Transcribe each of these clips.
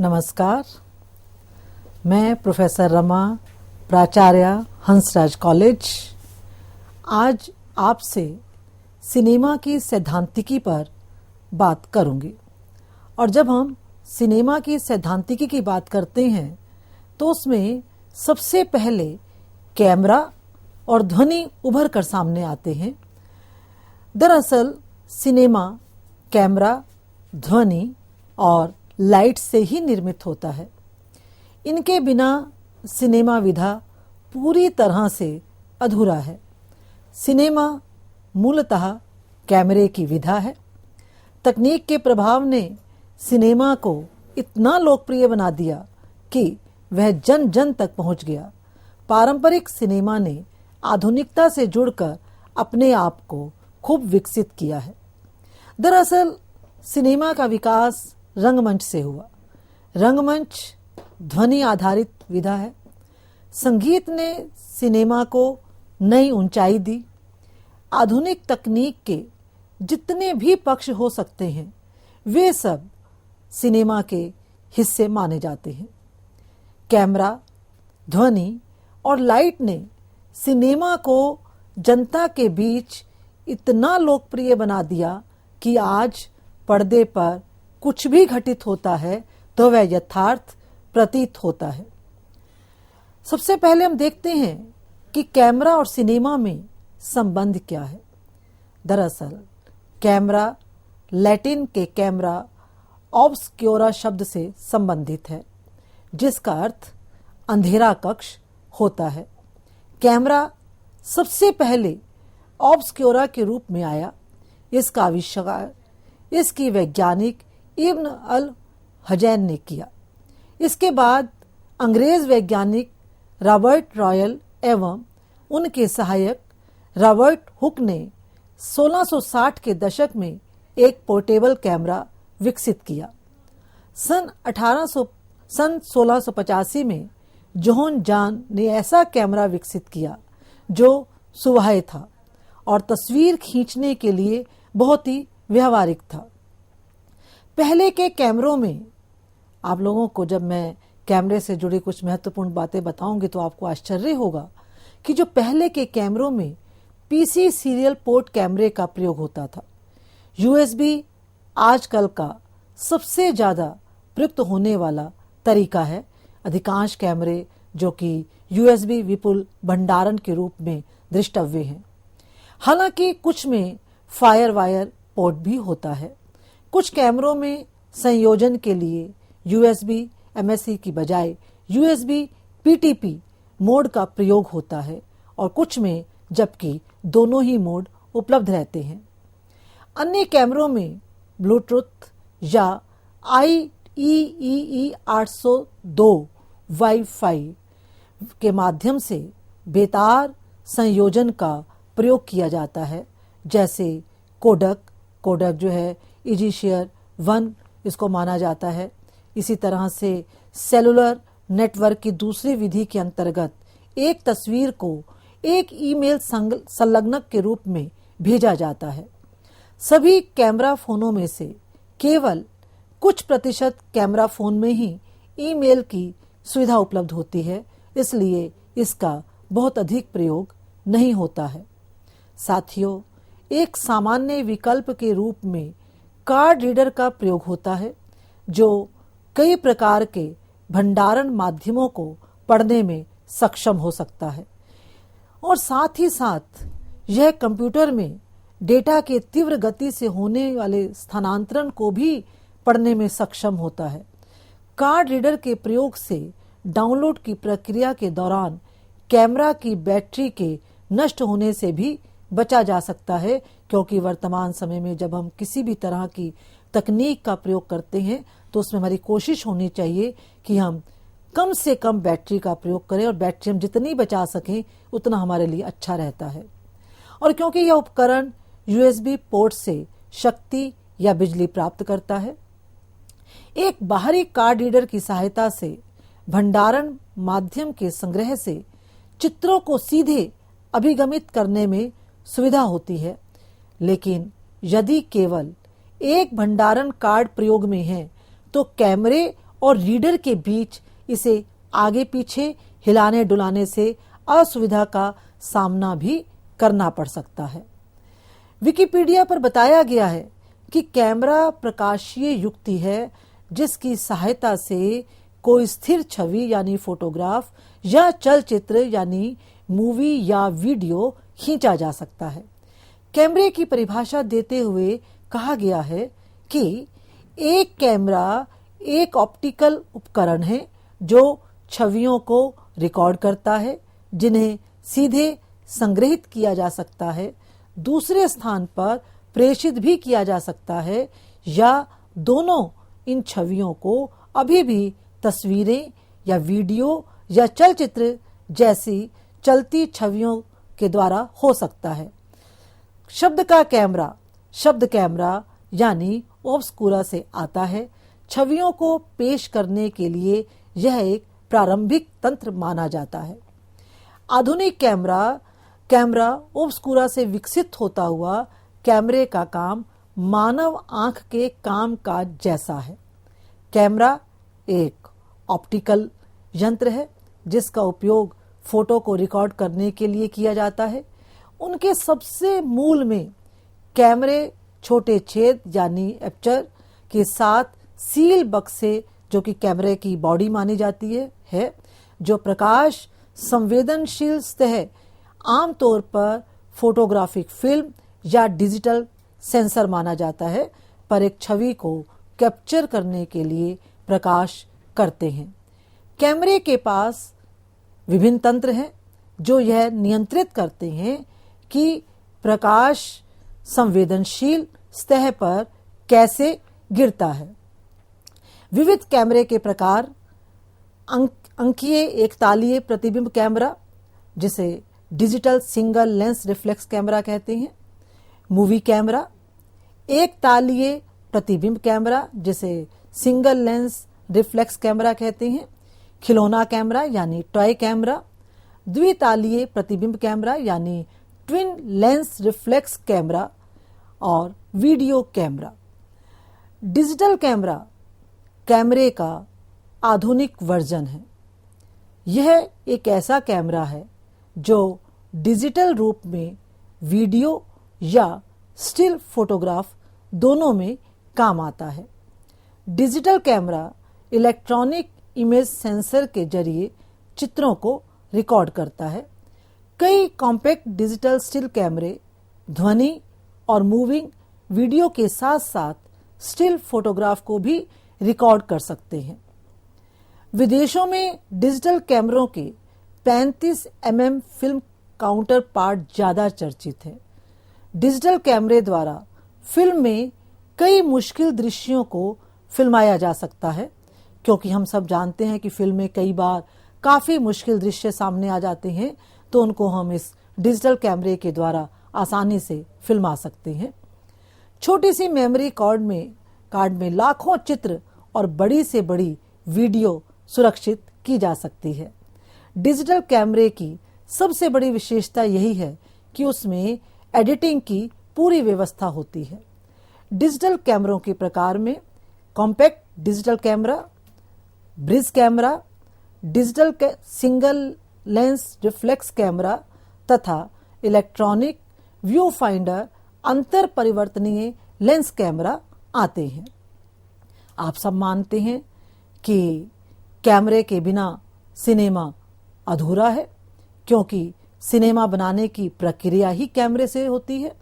नमस्कार, मैं प्रोफेसर रमा, प्राचार्य हंसराज कॉलेज, आज आपसे सिनेमा की सैद्धांतिकी पर बात करूंगी। और जब हम सिनेमा की सैद्धांतिकी की बात करते हैं तो उसमें सबसे पहले कैमरा और ध्वनि उभर कर सामने आते हैं। दरअसल सिनेमा कैमरा, ध्वनि और लाइट से ही निर्मित होता है। इनके बिना सिनेमा विधा पूरी तरह से अधूरा है। सिनेमा मूलतः कैमरे की विधा है। तकनीक के प्रभाव ने सिनेमा को इतना लोकप्रिय बना दिया कि वह जन जन तक पहुंच गया। पारंपरिक सिनेमा ने आधुनिकता से जुड़कर अपने आप को खूब विकसित किया है। दरअसल सिनेमा का विकास रंगमंच से हुआ। रंगमंच ध्वनि आधारित विधा है। संगीत ने सिनेमा को नई ऊंचाई दी। आधुनिक तकनीक के जितने भी पक्ष हो सकते हैं वे सब सिनेमा के हिस्से माने जाते हैं। कैमरा, ध्वनि और लाइट ने सिनेमा को जनता के बीच इतना लोकप्रिय बना दिया कि आज पर्दे पर कुछ भी घटित होता है तो वह यथार्थ प्रतीत होता है। सबसे पहले हम देखते हैं कि कैमरा और सिनेमा में संबंध क्या है। दरअसल कैमरा लैटिन के कैमरा ऑब्सक्योरा शब्द से संबंधित है, जिसका अर्थ अंधेरा कक्ष होता है। कैमरा सबसे पहले ऑब्सक्योरा के रूप में आया। इसका आविष्कार इसकी वैज्ञानिक इब्न अल हजैन ने किया। इसके बाद अंग्रेज वैज्ञानिक रॉबर्ट रॉयल एवं उनके सहायक रॉबर्ट हुक ने 1660 के दशक में एक पोर्टेबल कैमरा विकसित किया। सन 1685 में जोहन जान ने ऐसा कैमरा विकसित किया जो सुवाह्य था और तस्वीर खींचने के लिए बहुत ही व्यावहारिक था। पहले के कैमरों में, आप लोगों को जब मैं कैमरे से जुड़ी कुछ महत्वपूर्ण बातें बताऊंगी तो आपको आश्चर्य होगा कि जो पहले के कैमरों में पीसी सीरियल पोर्ट कैमरे का प्रयोग होता था। यूएसबी आजकल का सबसे ज्यादा प्रयुक्त होने वाला तरीका है। अधिकांश कैमरे जो कि यूएसबी विपुल भंडारण के रूप में दृष्टव्य हैं। हालांकि कुछ में फायर वायर पोर्ट भी होता है। कुछ कैमरों में संयोजन के लिए यूएसबी एमएससी की बजाय यूएसबी पीटीपी मोड का प्रयोग होता है और कुछ में जबकि दोनों ही मोड उपलब्ध रहते हैं। अन्य कैमरों में ब्लूटूथ या IEEE 802 वाईफाई के माध्यम से बेतार संयोजन का प्रयोग किया जाता है, जैसे कोडक जो है इजिशियर 1 इसको माना जाता है। इसी तरह से सेलुलर नेटवर्क की दूसरी विधि के अंतर्गत एक तस्वीर को एक ईमेल संलग्नक के रूप में भेजा जाता है। सभी कैमरा फोनों में से केवल कुछ प्रतिशत कैमरा फोन में ही ईमेल की सुविधा उपलब्ध होती है, इसलिए इसका बहुत अधिक प्रयोग नहीं होता है। साथियों, एक सामान्य विकल्प के रूप में कार्ड रीडर का प्रयोग होता है, जो कई प्रकार के भंडारण माध्यमों को पढ़ने में सक्षम हो सकता है और साथ ही साथ यह कंप्यूटर में डेटा के तीव्र गति से होने वाले स्थानांतरण को भी पढ़ने में सक्षम होता है। कार्ड रीडर के प्रयोग से डाउनलोड की प्रक्रिया के दौरान कैमरा की बैटरी के नष्ट होने से भी बचा जा सकता है, क्योंकि वर्तमान समय में जब हम किसी भी तरह की तकनीक का प्रयोग करते हैं तो उसमें हमारी कोशिश होनी चाहिए कि हम कम से कम बैटरी का प्रयोग करें और बैटरी हम जितनी बचा सकें उतना हमारे लिए अच्छा रहता है। और क्योंकि यह उपकरण यूएसबी पोर्ट से शक्ति या बिजली प्राप्त करता है, एक बाहरी कार्ड रीडर की सहायता से भंडारण माध्यम के संग्रह से चित्रों को सीधे अभिगमित करने में सुविधा होती है। लेकिन यदि केवल एक भंडारण कार्ड प्रयोग में है तो कैमरे और रीडर के बीच इसे आगे पीछे हिलाने डुलाने से असुविधा का सामना भी करना पड़ सकता है। विकिपीडिया पर बताया गया है कि कैमरा प्रकाशीय युक्ति है जिसकी सहायता से कोई स्थिर छवि यानी फोटोग्राफ या चलचित्र यानी मूवी या वीडियो खींचा जा सकता है। कैमरे की परिभाषा देते हुए कहा गया है कि एक कैमरा एक ऑप्टिकल उपकरण है जो छवियों को रिकॉर्ड करता है, जिन्हें सीधे संग्रहित किया जा सकता है, दूसरे स्थान पर प्रेषित भी किया जा सकता है, या दोनों इन छवियों को अभी भी तस्वीरें या वीडियो या चलचित्र जैसी चलती छवियों के द्वारा हो सकता है। शब्द का कैमरा शब्द कैमरा यानी ओब्सकुरा से आता है। छवियों को पेश करने के लिए यह एक प्रारंभिक तंत्र माना जाता है। आधुनिक कैमरा ओब्सकुरा से विकसित होता हुआ कैमरे का काम मानव आंख के काम काज जैसा है। कैमरा एक ऑप्टिकल यंत्र है जिसका उपयोग फोटो को रिकॉर्ड करने के लिए किया जाता है। उनके सबसे मूल में कैमरे छोटे छेद यानी एपर्चर के साथ सील बक्से जो कि कैमरे की बॉडी मानी जाती है जो प्रकाश संवेदनशील सतह आमतौर पर फोटोग्राफिक फिल्म या डिजिटल सेंसर माना जाता है पर एक छवि को कैप्चर करने के लिए प्रकाश करते हैं। कैमरे के पास विभिन्न तंत्र हैं जो यह नियंत्रित करते हैं कि प्रकाश संवेदनशील सतह पर कैसे गिरता है। विविध कैमरे के प्रकार अंकीय एकतालीय प्रतिबिंब कैमरा जिसे digital single lens reflex camera कहते हैं, मूवी कैमरा, एक तालीय प्रतिबिंब कैमरा जिसे सिंगल लेंस रिफ्लेक्स कैमरा कहते हैं, खिलौना कैमरा यानी टॉय कैमरा, द्वितालीय प्रतिबिंब कैमरा यानी ट्विन लेंस रिफ्लेक्स कैमरा और वीडियो कैमरा। डिजिटल कैमरा कैमरे का आधुनिक वर्जन है। यह एक ऐसा कैमरा है जो डिजिटल रूप में वीडियो या स्टिल फोटोग्राफ दोनों में काम आता है। Digital camera electronic image sensor के जरिए चित्रों को रिकॉर्ड करता है। कई कॉम्पैक्ट डिजिटल स्टिल कैमरे ध्वनि और मूविंग वीडियो के साथ साथ स्टिल फोटोग्राफ को भी रिकॉर्ड कर सकते हैं। विदेशों में डिजिटल कैमरों के 35 mm फिल्म काउंटर पार्ट ज्यादा चर्चित है। डिजिटल कैमरे द्वारा फिल्म में कई मुश्किल दृश्यों को फिल्माया जा सकता है, क्योंकि हम सब जानते हैं कि फिल्म में कई बार काफी मुश्किल दृश्य सामने आ जाते हैं, तो उनको हम इस डिजिटल कैमरे के द्वारा आसानी से फिल्मा सकते हैं। छोटी सी मेमोरी कार्ड में लाखों चित्र और बड़ी से बड़ी वीडियो सुरक्षित की जा सकती है। डिजिटल कैमरे की सबसे बड़ी विशेषता यही है कि उसमें एडिटिंग की पूरी व्यवस्था होती है। डिजिटल कैमरों के प्रकार में compact digital camera, bridge camera, digital single lens reflex camera तथा इलेक्ट्रॉनिक व्यू फाइंडर अंतर परिवर्तनीय लेंस कैमरा आते हैं। आप सब मानते हैं कि कैमरे के बिना सिनेमा अधूरा है, क्योंकि सिनेमा बनाने की प्रक्रिया ही कैमरे से होती है।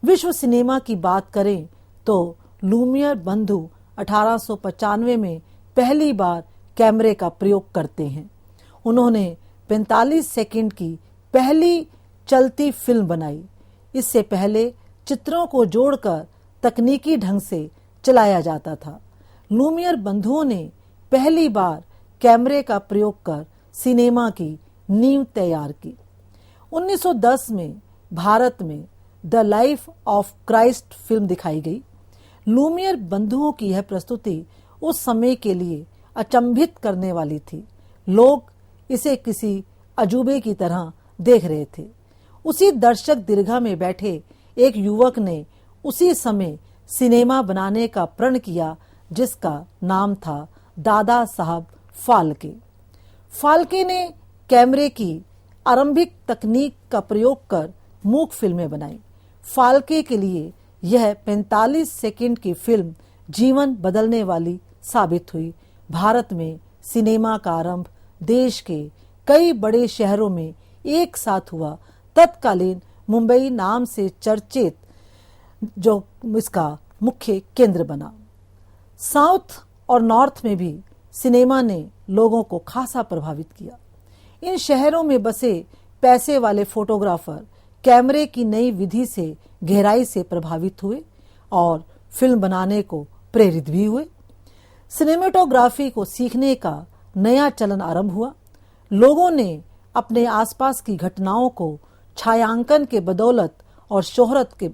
विश्व सिनेमा की बात करें तो लूमियर बंधु 1895 में पहली बार कैमरे का प्रयोग करते हैं। उन्होंने 45 सेकंड की पहली चलती फिल्म बनाई। इससे पहले चित्रों को जोड़कर तकनीकी ढंग से चलाया जाता था। लूमियर बंधुओं ने पहली बार कैमरे का प्रयोग कर सिनेमा की नींव तैयार की। 1910 में भारत में the life of Christ film दिखाई गई। लूमियर बंधुओं की यह प्रस्तुति उस समय के लिए अचंभित करने वाली थी। लोग इसे किसी अजूबे की तरह देख रहे थे। उसी दर्शक दीर्घा में बैठे एक युवक ने उसी समय सिनेमा बनाने का प्रण किया, जिसका नाम था दादा साहब फाल्के। फाल्के ने कैमरे की आरंभिक तकनीक का प्रयोग कर मूक फिल्में बनाई। फाल्के के लिए यह 45 सेकंड की फिल्म जीवन बदलने वाली साबित हुई। भारत में सिनेमा का आरंभ देश के कई बड़े शहरों में एक साथ हुआ। तत्कालीन मुंबई नाम से चर्चित जो इसका मुख्य केंद्र बना। साउथ और नॉर्थ में भी सिनेमा ने लोगों को खासा प्रभावित किया। इन शहरों में बसे पैसे वाले फोटोग्राफर कैमरे की नई विधि से गहराई से प्रभावित हुए और फिल्म बनाने को प्रेरित भी हुए। सिनेमेटोग्राफी को सीखने का नया चलन आरंभ हुआ। लोगों ने अपने आसपास की घटनाओं को छायांकन के बदौलत और शोहरत के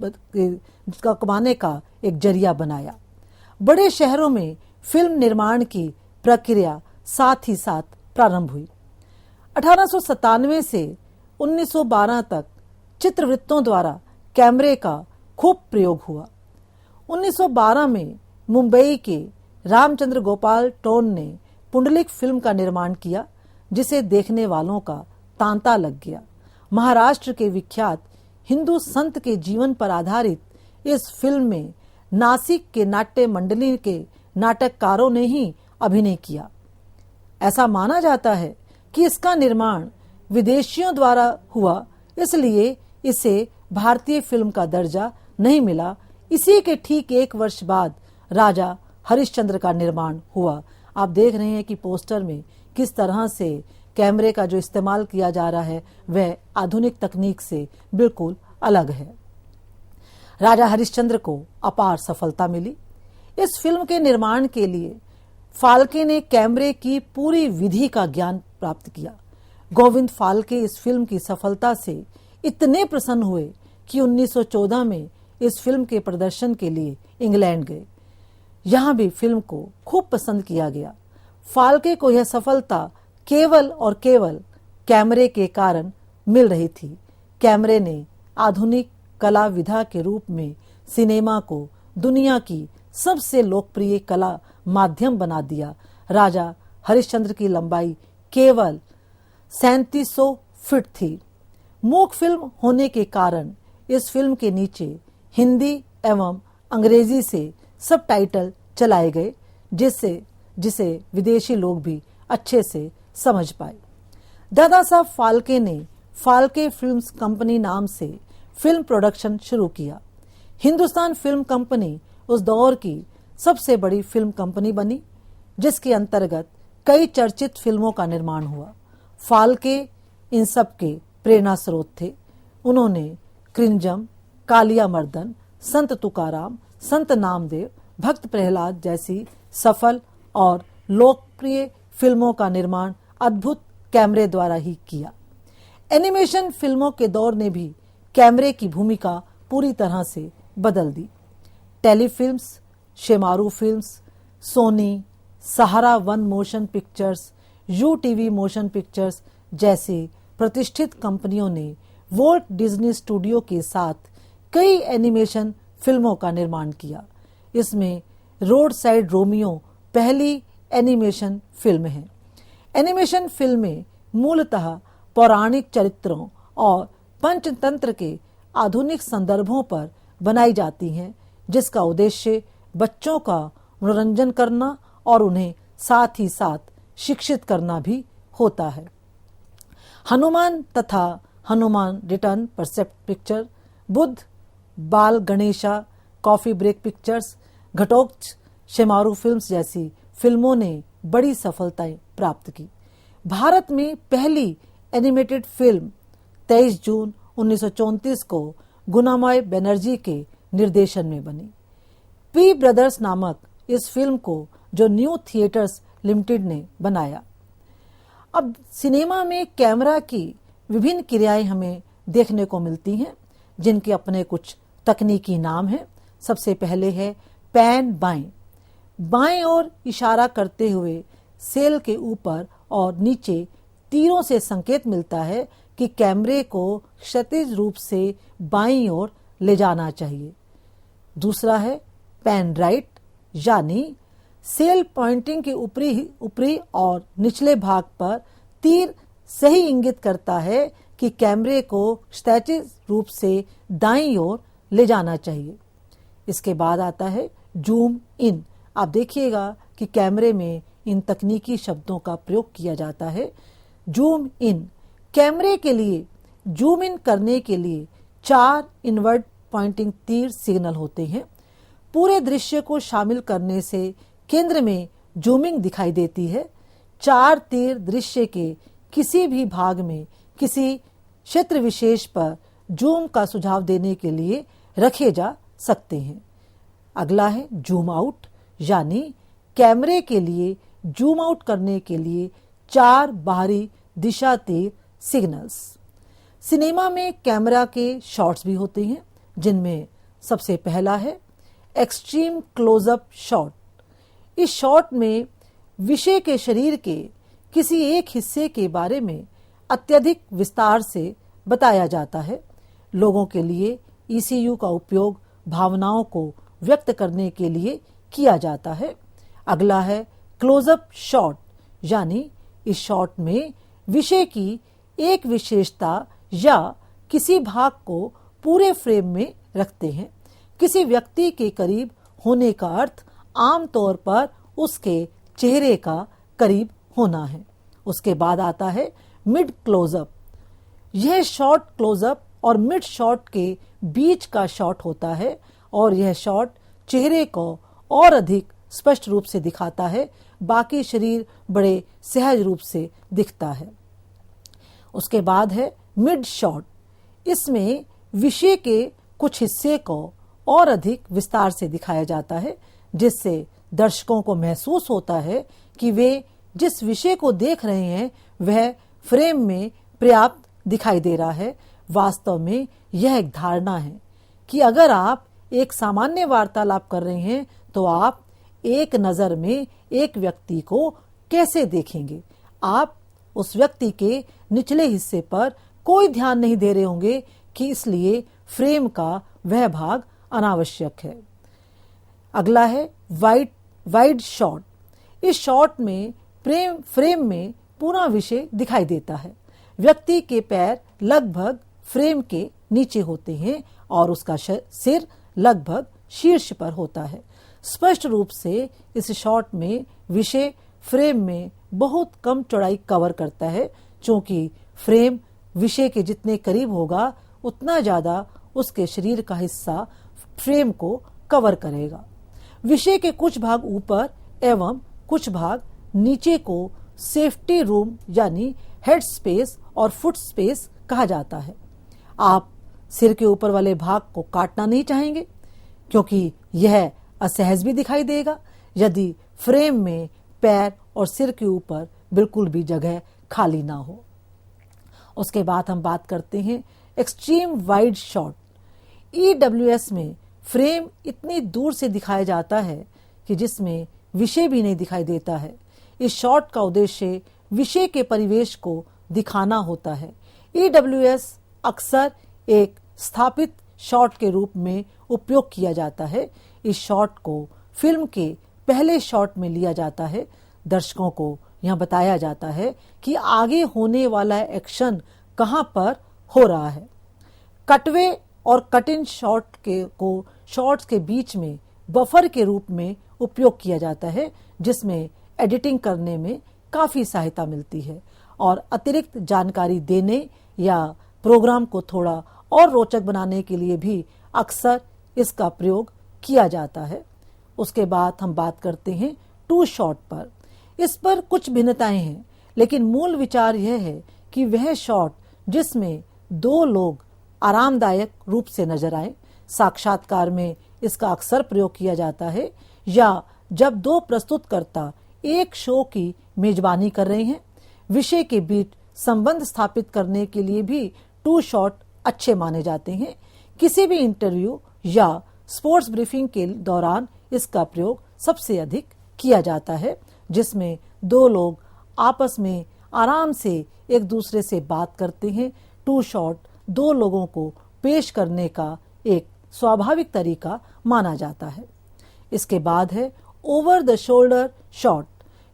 कमाने का एक जरिया बनाया। बड़े शहरों में फिल्म निर्माण की प्रक्रिया साथ ही साथ प्रारंभ हुई। 1897 से 1912 तक चित्रवृत्तों द्वारा कैमरे का खूब प्रयोग हुआ। 1912 में मुंबई के रामचंद्र गोपाल टोन ने पुंडलिक फिल्म का निर्माण किया, जिसे देखने वालों का तांता लग गया। महाराष्ट्र के विख्यात हिंदू संत के जीवन पर आधारित इस फिल्म में नासिक के नाट्य मंडली के नाटककारों ने ही अभिनय किया। ऐसा माना जाता है कि इसका निर्माण विदेशियों द्वारा हुआ, इसलिए इसे भारतीय फिल्म का दर्जा नहीं मिला। इसी के ठीक एक वर्ष बाद राजा हरिश्चंद्र का निर्माण हुआ। आप देख रहे हैं कि पोस्टर में किस तरह से कैमरे का जो इस्तेमाल किया जा रहा है वह आधुनिक तकनीक से बिल्कुल अलग है। राजा हरिश्चंद्र को अपार सफलता मिली। इस फिल्म के निर्माण के लिए फाल्के ने कैमरे की पूरी विधि का ज्ञान प्राप्त किया। गोविंद फाल्के इस फिल्म की सफलता से इतने प्रसन्न हुए कि 1914 में इस फिल्म के प्रदर्शन के लिए इंग्लैंड गए। यहां भी फिल्म को खूब पसंद किया गया। फाल्के को यह सफलता केवल और केवल कैमरे के कारण मिल रही थी। कैमरे ने आधुनिक कला विधा के रूप में सिनेमा को दुनिया की सबसे लोकप्रिय कला माध्यम बना दिया। राजा हरिश्चंद्र की लंबाई केवल 3700 फीट थी। मूक फिल्म होने के कारण इस फिल्म के नीचे हिंदी एवं अंग्रेजी से सब टाइटल चलाए गए, जिसे विदेशी लोग भी अच्छे से समझ पाए। दादा साहब फाल्के ने फाल्के फिल्म्स कंपनी नाम से फिल्म प्रोडक्शन शुरू किया। हिंदुस्तान फिल्म कंपनी उस दौर की सबसे बड़ी फिल्म कंपनी बनी, जिसके अंतर्गत कई चर्चित फिल्मों का निर्माण हुआ। फाल्के इन सब के प्रेरणा स्रोत थे। उन्होंने कृंजम, कालिया मर्दन, संत तुकाराम, संत नामदेव, भक्त प्रहलाद जैसी सफल और लोकप्रिय फिल्मों का निर्माण अद्भुत कैमरे द्वारा ही किया। एनिमेशन फिल्मों के दौर ने भी कैमरे की भूमिका पूरी तरह से बदल दी। Telefilms, Shemaroo films, Sony, Sahara one motion pictures, UTV motion pictures जैसी प्रतिष्ठित कंपनियों ने वोल्ट डिज्नी स्टूडियो के साथ कई एनिमेशन फिल्मों का निर्माण किया। इसमें रोड साइड रोमियो पहली एनिमेशन फिल्म है। एनिमेशन फिल्में मूलतः पौराणिक चरित्रों और पंचतंत्र के आधुनिक संदर्भों पर बनाई जाती हैं, जिसका उद्देश्य बच्चों का मनोरंजन करना और उन्हें साथ ही साथ शिक्षित करना भी होता है। हनुमान तथा Hanuman return Percept picture, Buddha, Bal Ganesha, coffee break pictures, Ghatotkacha, Shemaroo films जैसी फिल्मों ने बड़ी सफलताएं प्राप्त की। भारत में पहली एनिमेटेड फिल्म 23 जून 1934 को गुनामय बनर्जी के निर्देशन में बनी। पी ब्रदर्स नामक इस फिल्म को जो न्यू थिएटर्स लिमिटेड ने बनाया। अब सिनेमा में कैमरा की विभिन्न क्रियाएं हमें देखने को मिलती हैं, जिनके अपने कुछ तकनीकी नाम हैं। सबसे पहले है पैन बाएं। बाएं ओर इशारा करते हुए सेल के ऊपर और नीचे तीरों से संकेत मिलता है कि कैमरे को क्षैतिज रूप से बाईं ओर ले जाना चाहिए। दूसरा है पैन राइट, यानी सेल पॉइंटिंग के ऊपरी और निचले भाग पर तीर सही इंगित करता है कि कैमरे को क्षैतिज रूप से दाईं ओर ले जाना चाहिए। इसके बाद आता है जूम इन। आप देखिएगा कि कैमरे में इन तकनीकी शब्दों का प्रयोग किया जाता है। जूम इन, कैमरे के लिए जूम इन करने के लिए 4 इनवर्ड पॉइंटिंग तीर सिग्नल होते हैं। पूरे दृश्य को शामिल करने से केंद्र में जूमिंग दिखाई देती है। 4 तीर दृश्य के किसी भी भाग में किसी क्षेत्र विशेष पर जूम का सुझाव देने के लिए रखे जा सकते हैं। अगला है जूम आउट, यानी कैमरे के लिए जूम आउट करने के लिए 4 बाहरी दिशा तीर सिग्नल्स। सिनेमा में कैमरा के शॉट्स भी होते हैं, जिनमें सबसे पहला है एक्सट्रीम क्लोजअप शॉट। इस शॉट में विषय के शरीर के किसी एक हिस्से के बारे में अत्यधिक विस्तार से बताया जाता है। लोगों के लिए ईसीयू का उपयोग भावनाओं को व्यक्त करने के लिए किया जाता है। अगला है क्लोजअप शॉट, यानी इस शॉट में विषय की एक विशेषता या किसी भाग को पूरे फ्रेम में रखते हैं। किसी व्यक्ति के करीब होने का अर्थ आमतौर पर उसके चेहरे का करीब होना है। उसके बाद आता है मिड क्लोजअप। यह शॉट क्लोजअप और मिड शॉट के बीच का शॉट होता है और यह शॉट चेहरे को और अधिक स्पष्ट रूप से दिखाता है, बाकी शरीर बड़े सहज रूप से दिखता है। उसके बाद है मिड शॉट। इसमें विषय के कुछ हिस्से को और अधिक विस्तार से दिखाया जाता है, जिससे दर्शकों को महसूस होता है कि वे जिस विषय को देख रहे हैं वह फ्रेम में पर्याप्त दिखाई दे रहा है। वास्तव में यह एक धारणा है कि अगर आप एक सामान्य वार्तालाप कर रहे हैं तो आप एक नजर में एक व्यक्ति को कैसे देखेंगे। आप उस व्यक्ति के निचले हिस्से पर कोई ध्यान नहीं दे रहे होंगे कि इसलिए फ्रेम का वह भाग अनावश्यक है। अगला है वाइड शॉट। इस शॉट में फ्रेम में पूरा विषय दिखाई देता है। व्यक्ति के पैर लगभग फ्रेम के नीचे होते हैं और उसका सिर लगभग शीर्ष पर होता है। स्पष्ट रूप से इस शॉट में विषय फ्रेम में बहुत कम चौड़ाई कवर करता है, क्योंकि फ्रेम विषय के जितने करीब होगा उतना ज्यादा उसके शरीर का हिस्सा फ्रेम को कवर करेगा। विषय के कुछ भाग ऊपर एवं कुछ भाग नीचे को सेफ्टी रूम यानी हेड स्पेस और फुट स्पेस कहा जाता है। आप सिर के ऊपर वाले भाग को काटना नहीं चाहेंगे, क्योंकि यह असहज भी दिखाई देगा यदि फ्रेम में पैर और सिर के ऊपर बिल्कुल भी जगह खाली ना हो। उसके बाद हम बात करते हैं एक्सट्रीम वाइड शॉट। EWS में फ्रेम इतनी दूर से दिखाया जाता है कि जिसमें विषय भी नहीं दिखाई देता है। इस शॉट का उद्देश्य विषय के परिवेश को दिखाना होता है। EWS अक्सर एक स्थापित शॉट के रूप में उपयोग किया जाता है। इस शॉट को फिल्म के पहले शॉट में लिया जाता है। दर्शकों को यह बताया जाता है कि आगे होने वाला एक्शन कहां पर हो रहा है। कटवे और कट इन शॉट को शॉट्स के बीच में बफर के रूप में उपयोग किया जाता है, जिसमें एडिटिंग करने में काफी सहायता मिलती है और अतिरिक्त जानकारी देने या प्रोग्राम को थोड़ा और रोचक बनाने के लिए भी अक्सर इसका प्रयोग किया जाता है। उसके बाद हम बात करते हैं टू शॉट पर। इस पर कुछ भिन्नताएं हैं, लेकिन मूल विचार यह है कि वह शॉट जिसमें 2 लोग आरामदायक रूप से नजर आए। साक्षात्कार में इसका अक्सर प्रयोग किया जाता है, या जब 2 प्रस्तुतकर्ता एक शो की मेजबानी कर रहे हैं। विषय के बीच संबंध स्थापित करने के लिए भी टू शॉट अच्छे माने जाते हैं। किसी भी इंटरव्यू या स्पोर्ट्स ब्रीफिंग के दौरान इसका प्रयोग सबसे अधिक किया जाता है, जिसमें 2 लोग आपस में आराम से एक दूसरे से बात करते हैं। टू शॉट 2 लोगों को पेश करने का एक स्वाभाविक तरीका माना जाता है। इसके बाद है ओवर द शोल्डर शॉट।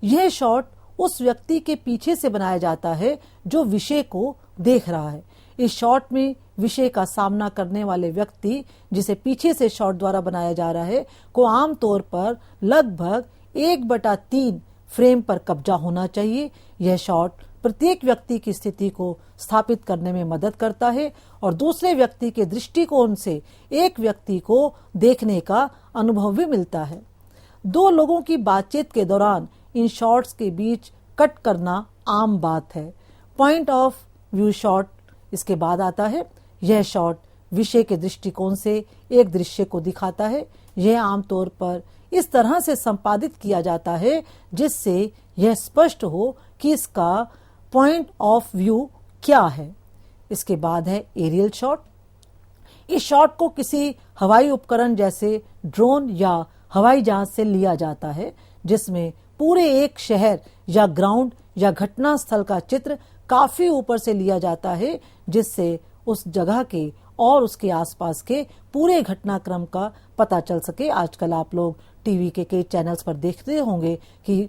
यह शॉट उस व्यक्ति के पीछे से बनाया जाता है जो विषय को देख रहा है। इस शॉट में विषय का सामना करने वाले व्यक्ति, जिसे पीछे से शॉट द्वारा बनाया जा रहा है, को आमतौर पर लगभग 1/3 फ्रेम पर कब्जा होना चाहिए। यह शॉट प्रत्येक व्यक्ति की स्थिति को स्थापित करने में मदद करता है और दूसरे व्यक्ति के दृष्टिकोण से एक व्यक्ति को देखने का अनुभव भी मिलता है। दो लोगों की बातचीत के दौरान इन शॉट्स के बीच कट करना आम बात है। पॉइंट ऑफ व्यू शॉट इसके बाद आता है। यह शॉट विषय के दृष्टिकोण से एक दृश्य को दिखाता है। यह आमतौर पर इस तरह से संपादित किया जाता है जिससे यह स्पष्ट हो कि इसका पॉइंट ऑफ व्यू क्या है। इसके बाद है एरियल शॉट। इस शॉट को किसी हवाई उपकरण जैसे ड्रोन या हवाई जहाज से लिया जाता है, जिसमें पूरे एक शहर या ग्राउंड या घटना स्थल का चित्र काफी ऊपर से लिया जाता है, जिससे उस जगह के और उसके आसपास के पूरे घटनाक्रम का पता चल सके। आजकल आप लोग टीवी के कई चैनल्स पर देखते होंगे कि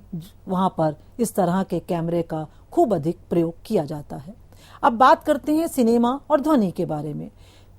वहां पर इस तरह के कैमरे का खूब अधिक प्रयोग किया जाता है। अब बात करते हैं सिनेमा और ध्वनि के बारे में।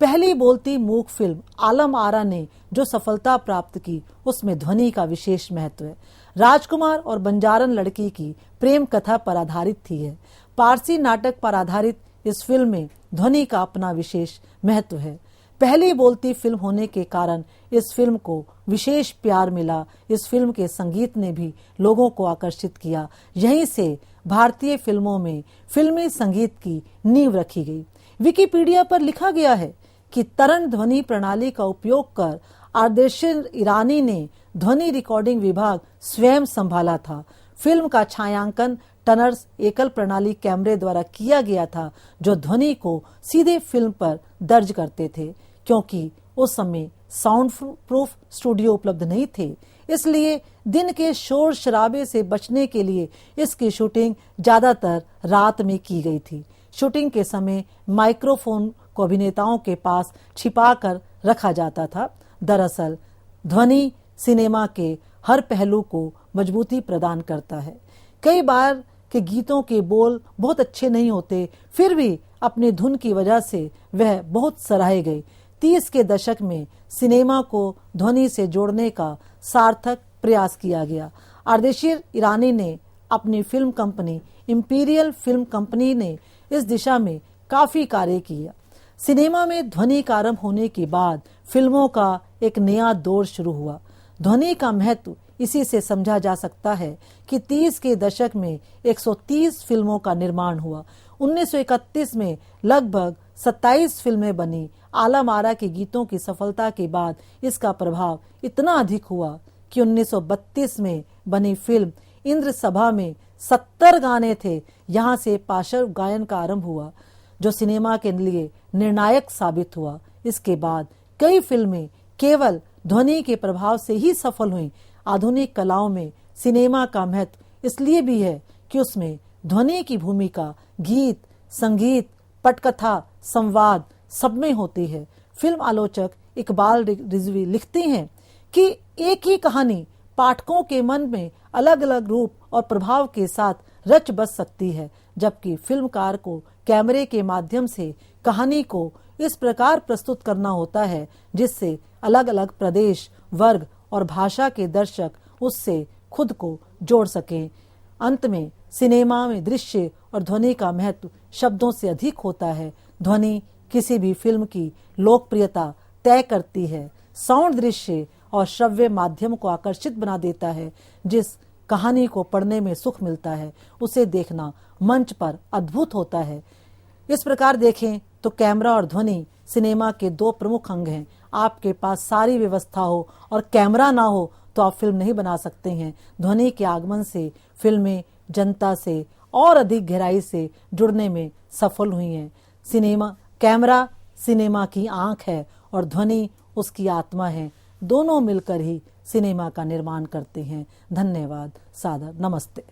पहली बोलती मूक फिल्म आलम आरा ने जो सफलता प्राप्त की, उसमें ध्वनि का विशेष महत्व है। राजकुमार और बंजारन लड़की की प्रेम कथा पर आधारित थी है। पारसी नाटक पर आधारित इस फिल्म में ध्वनि का अपना विशेष महत्व है। पहली बोलती फिल्म होने के कारण इस फिल्म को विशेष प्यार मिला। इस फिल्म के संगीत ने भी लोगों को आकर्षित किया। यहीं से भारतीय फिल्मों में फिल्मी संगीत की नींव रखी गई। विकिपीडिया पर लिखा गया है कि तरंग ध्वनि प्रणाली का उपयोग कर आर्देशिर ईरानी ने ध्वनि रिकॉर्डिंग विभाग स्वयं संभाला था। फिल्म का छायांकन टनर्स एकल प्रणाली कैमरे द्वारा किया गया था, जो ध्वनि को सीधे फिल्म पर दर्ज करते थे। क्योंकि उस समय साउंड प्रूफ स्टूडियो उपलब्ध नहीं थे, इसलिए दिन के शोर शराबे से बचने के लिए इसकी शूटिंग ज्यादातर रात में की गई थी। शूटिंग के समय माइक्रोफोन को अभिनेताओं के पास छिपा कर रखा जाता था। दरअसल ध्वनि सिनेमा के हर पहलू को मजबूती प्रदान करता है। कई बार के गीतों के बोल बहुत अच्छे नहीं होते, फिर भी अपनी धुन की वजह से वह बहुत सराहे गए। 30 के दशक में सिनेमा को ध्वनि से जोड़ने का सार्थक प्रयास किया गया। आर्देशिर ईरानी ने अपनी film company imperial film company ने इस दिशा में काफी कार्य किया। सिनेमा में ध्वनि का आरंभ होने के बाद फिल्मों का एक नया दौर शुरू हुआ। ध्वनि का महत्व इसी से समझा जा सकता है कि 30 के दशक में 130 फिल्मों का निर्माण हुआ। 1931 में लगभग 27 फिल्में बनी। आलम आरा के गीतों की सफलता के बाद इसका प्रभाव इतना अधिक हुआ कि 1932 में बनी फिल्म इंद्र सभा में 70 गाने थे। यहाँ से पार्श्व गायन का आरंभ हुआ, जो सिनेमा के लिए निर्णायक साबित हुआ। इसके बाद कई फिल्में केवल ध्वनि के प्रभाव से ही सफल हुईं। आधुनिक कलाओं में सिनेमा का महत्व इसलिए भी है कि उसमें ध्वनि की भूमिका गीत, संगीत, पटकथा, संवाद सब में होती है। फिल्म आलोचक इकबाल रिजवी लिखते हैं कि एक ही कहानी पाठकों के मन में अलग अलग रूप और प्रभाव के साथ रच बस सकती है, जबकि फिल्मकार को कैमरे के माध्यम से कहानी को इस प्रकार प्रस्तुत करना होता है जिससे अलग अलग प्रदेश, वर्ग और भाषा के दर्शक उससे खुद को जोड़ सकें। अंत में सिनेमा में दृश्य और ध्वनि का महत्व शब्दों से अधिक होता है। ध्वनि किसी भी फिल्म की लोकप्रियता तय करती है। साउंड दृश्य और श्रव्य माध्यम को आकर्षित बना देता है। जिस कहानी को पढ़ने में सुख मिलता है, उसे देखना मंच पर अद्भुत होता है। इस प्रकार देखें तो कैमरा और ध्वनि सिनेमा के दो प्रमुख अंग हैं। आपके पास सारी व्यवस्था हो और कैमरा ना हो तो आप फिल्म नहीं बना सकते हैं। ध्वनि के आगमन से फिल्में जनता से और अधिक गहराई से जुड़ने में सफल हुई हैं। कैमरा सिनेमा की आंख है और ध्वनि उसकी आत्मा है। दोनों मिलकर ही सिनेमा का निर्माण करते हैं। धन्यवाद। सादर नमस्ते।